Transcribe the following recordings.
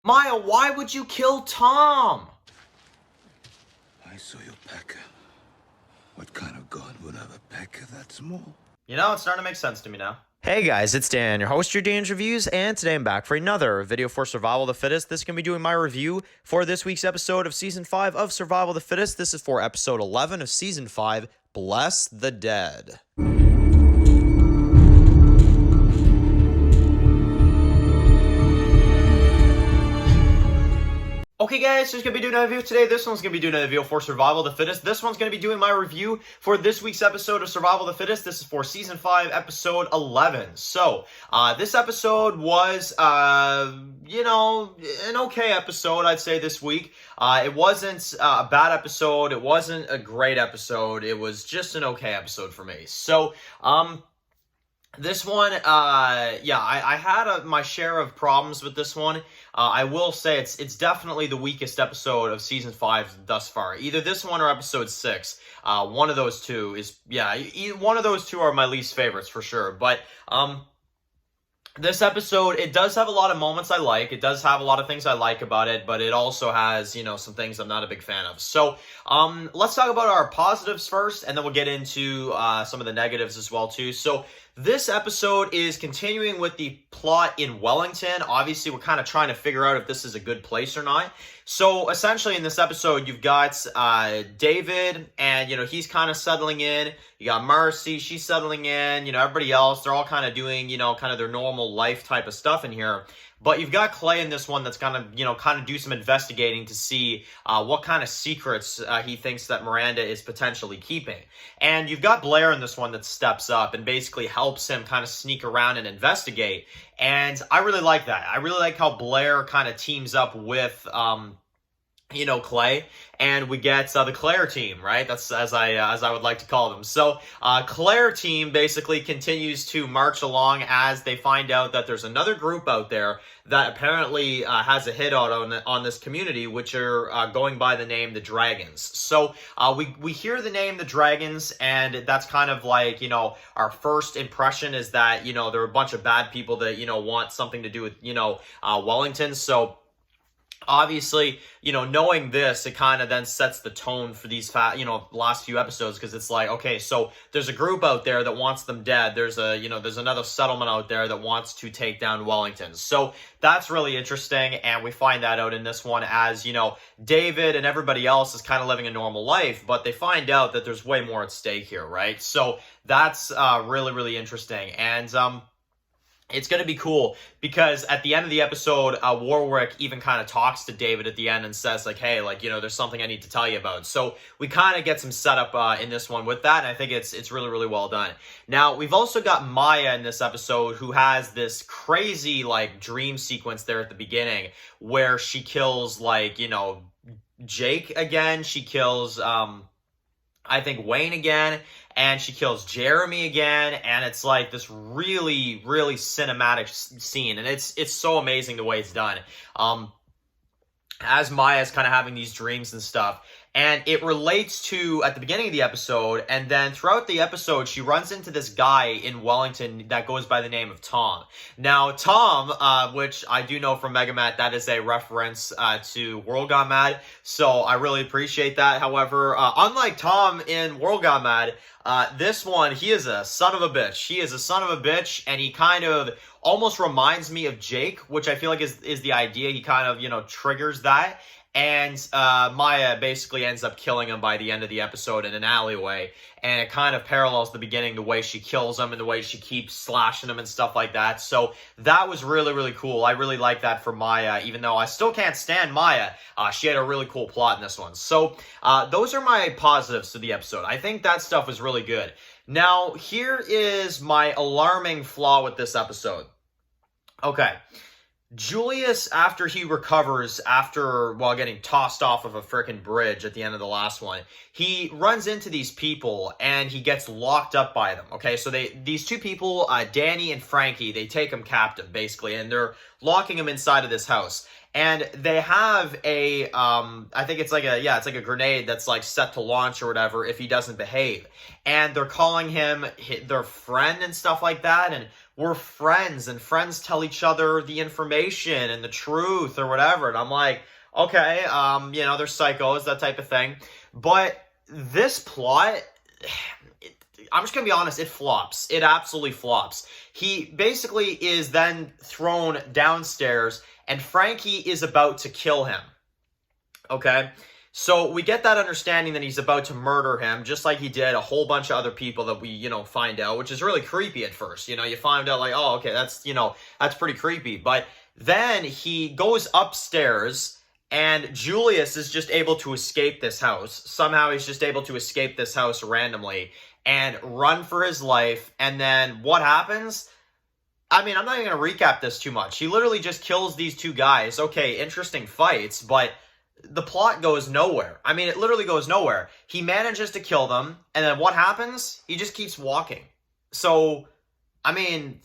Maya, why would you kill Tom? I saw your pecker. What kind of god would have a pecker that small? You know, it's starting to make sense to me now. Hey guys, it's Dan, your host, your Dan's Reviews, and today I'm back for another video for Survival of the Fittest. This is going to be doing my review for this week's episode of Season 5 of Survival of the Fittest. This is for episode 11 of Season 5, Bless the Dead. Okay guys, so it's going to be doing a review today. This one's going to be doing a review for Survival of the Fittest. This one's going to be doing my review for this week's episode of Survival of the Fittest. This is for Season 5, Episode 11. So, this episode was, you know, an okay episode, I'd say, this week. It wasn't a bad episode. It wasn't a great episode. It was just an okay episode for me. So, this one, yeah, I had my share of problems with this one. I will say it's definitely the weakest episode of Season 5 thus far. Either this one or Episode 6. One of those two is, yeah, one of those two are my least favorites for sure. But, this episode, it does have a lot of moments I like. It does have a lot of things I like about it, but it also has, you know, some things I'm not a big fan of. So, let's talk about our positives first, and then we'll get into some of the negatives as well, too. So, this episode is continuing with the plot in Wellington. Obviously, we're kind of trying to figure out if this is a good place or not. So, essentially, in this episode, you've got David, and, you know, he's kind of settling in. You got Marcy, she's settling in. You know, everybody else, they're all kind of doing, you know, kind of their normal life type of stuff in here. But you've got Clay in this one that's kind of do some investigating to see what kind of secrets he thinks that Miranda is potentially keeping. And you've got Blair in this one that steps up and basically helps him kind of sneak around and investigate. And I really like that. I really like how Blair kind of teams up with you know, Clay, and we get the Claire team, right? That's as I would like to call them. So, Claire team basically continues to march along as they find out that there's another group out there that apparently has a hit out on this community, which are going by the name the Dragons. So, we hear the name the Dragons, and that's kind of like, you know, our first impression is that, you know, there are a bunch of bad people that, you know, want something to do with, you know, Wellington. So, obviously, you know, knowing this, it kind of then sets the tone for these, last few episodes, because it's like, okay, so there's a group out there that wants them dead. There's another settlement out there that wants to take down Wellington. So that's really interesting, and we find that out in this one as, you know, David and everybody else is kind of living a normal life, but they find out that there's way more at stake here, right? So that's really, really interesting, and it's going to be cool because at the end of the episode, Warwick even kind of talks to David at the end and says, like, hey, like, you know, there's something I need to tell you about. So we kind of get some setup in this one with that, and I think it's really, really well done. Now, we've also got Maya in this episode who has this crazy, like, dream sequence there at the beginning where she kills, like, you know, Jake again. She kills, I think, Wayne again, and she kills Jeremy again, and it's like this really, really cinematic scene, and it's so amazing the way it's done. As Maya's kind of having these dreams and stuff, and it relates to at the beginning of the episode, and then throughout the episode, she runs into this guy in Wellington that goes by the name of Tom. Now, Tom, which I do know from Megamat, that is a reference to World Gone Mad, so I really appreciate that. However, unlike Tom in World Gone Mad, this one, he is a son of a bitch. He is a son of a bitch, and he kind of almost reminds me of Jake, which I feel like is the idea. He kind of, you know, triggers that. And Maya basically ends up killing him by the end of the episode in an alleyway. And it kind of parallels the beginning, the way she kills him and the way she keeps slashing him and stuff like that. So that was really, really cool. I really like that for Maya, even though I still can't stand Maya. She had a really cool plot in this one. So those are my positives to the episode. I think that stuff was really good. Now, here is my alarming flaw with this episode. Okay. Julius, after he recovers, while getting tossed off of a frickin' bridge at the end of the last one, he runs into these people and he gets locked up by them. Okay, so these two people, Danny and Frankie, they take him captive basically, and they're locking him inside of this house. And they have a, I think it's like a grenade that's like set to launch or whatever if he doesn't behave. And they're calling him their friend and stuff like that. And we're friends and friends tell each other the information and the truth or whatever. And I'm like, okay, you know, they're psychos, that type of thing. But this plot, I'm just going to be honest, it flops. It absolutely flops. He basically is then thrown downstairs and Frankie is about to kill him. Okay? So we get that understanding that he's about to murder him, just like he did a whole bunch of other people that we, you know, find out, which is really creepy at first. You know, you find out like, oh, okay, that's, you know, that's pretty creepy. But then he goes upstairs and Julius is just able to escape this house. Somehow he's just able to escape this house randomly and run for his life. And then what happens? I mean, I'm not even going to recap this too much. He literally just kills these two guys. Okay, interesting fights, but the plot goes nowhere. I mean, it literally goes nowhere. He manages to kill them, and then what happens? He just keeps walking. So, I mean,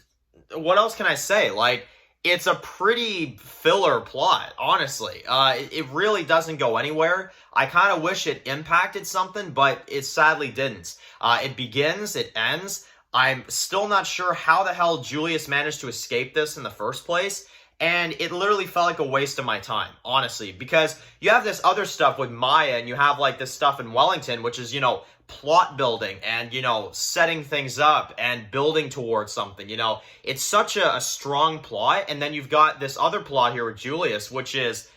what else can I say? Like, it's a pretty filler plot, honestly. It really doesn't go anywhere. I kind of wish it impacted something, but it sadly didn't. It begins, it ends. I'm still not sure how the hell Julius managed to escape this in the first place. And it literally felt like a waste of my time, honestly, because you have this other stuff with Maya and you have like this stuff in Wellington, which is, you know, plot building and, you know, setting things up and building towards something, you know. It's such a strong plot. And then you've got this other plot here with Julius, which is,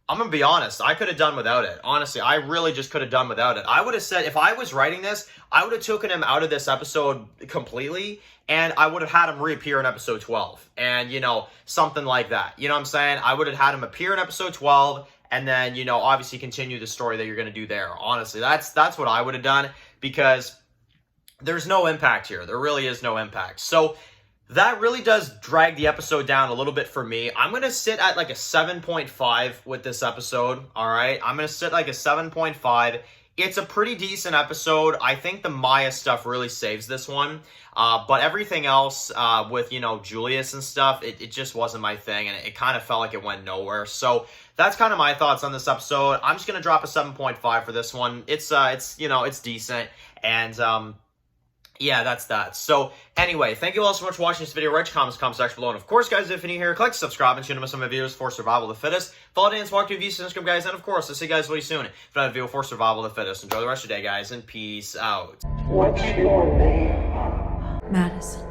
I'm going to be honest, I could have done without it. Honestly, I really just could have done without it. I would have said, if I was writing this, I would have taken him out of this episode completely, and I would have had him reappear in episode 12. And, you know, something like that. You know what I'm saying? I would have had him appear in episode 12, and then, you know, obviously continue the story that you're going to do there. Honestly, that's what I would have done, because there's no impact here. There really is no impact. So that really does drag the episode down a little bit for me. I'm going to sit at like a 7.5 with this episode, all right? I'm going to sit like a 7.5. It's a pretty decent episode. I think the Maya stuff really saves this one. But everything else with, you know, Julius and stuff, it just wasn't my thing, and it kind of felt like it went nowhere. So that's kind of my thoughts on this episode. I'm just going to drop a 7.5 for this one. It's you know, it's decent, and yeah, that's that. So, anyway, thank you all so much for watching this video. Write your comments in the comment section below. And, of course, guys, if you're new here, click subscribe and tune in to some of my videos for Survival of the Fittest. Follow Dan's Walkthrough Reviews, subscribe, guys. And, of course, I'll see you guys really soon for another video for Survival of the Fittest. Enjoy the rest of your day, guys, and peace out. What's your name? Madison.